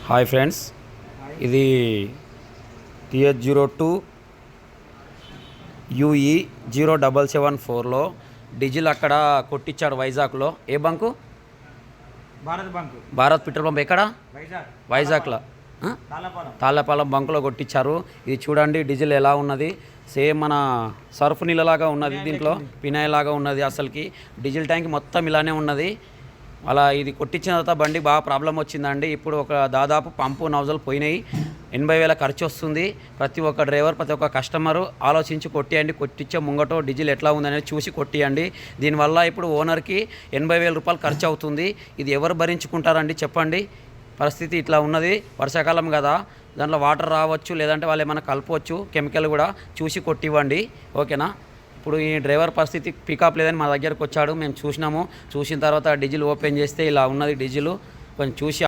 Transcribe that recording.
Hi friends, ఇది TH02 UE 0774లో diesel అక్కడ కొట్టించాడు వైజాగ్లో. ఏ బంకు? Bharat petrol pump. ఎక్కడ? వైజాగ్లో తాళ్ళపాలెం బంకులో కొట్టించారు. ఇది చూడండి, డీజిల్ ఎలా ఉన్నది. సేమ్ మన సర్ఫ్ నీళ్ళలాగా ఉన్నది, దీంట్లో పినాయి లాగా ఉన్నది. అసలుకి డీజిల్ ట్యాంక్ మొత్తం ఇలానే ఉన్నది. అలా ఇది కొట్టించిన తర్వాత బండి బాగా ప్రాబ్లం వచ్చిందండి. ఇప్పుడు ఒక దాదాపు పంపు నౌజల్ పోయినాయి. 80,000 ఖర్చు వస్తుంది. ప్రతి ఒక్క డ్రైవర్, ప్రతి ఒక్క కస్టమరు ఆలోచించి కొట్టియండి. కొట్టించే ముంగటో డీజిల్ ఎట్లా ఉందనేది చూసి కొట్టియండి. దీనివల్ల ఇప్పుడు ఓనర్కి 80,000 రూపాయలు ఖర్చు అవుతుంది. ఇది ఎవరు భరించుకుంటారండి చెప్పండి? పరిస్థితి ఇట్లా ఉన్నది. వర్షాకాలం కదా, దాంట్లో వాటర్ రావచ్చు, లేదంటే వాళ్ళు ఏమైనా కలపవచ్చు, కెమికల్ కూడా చూసి కొట్టివ్వండి. ఓకేనా? ఇప్పుడు ఈ డ్రైవర్ పరిస్థితి పికప్ లేదని మా దగ్గరకు వచ్చాడు. మేము చూసినాము. చూసిన తర్వాత డీజిల్ ఓపెన్ చేస్తే ఇలా ఉన్నది. డీజిల్ కొంచెం చూసి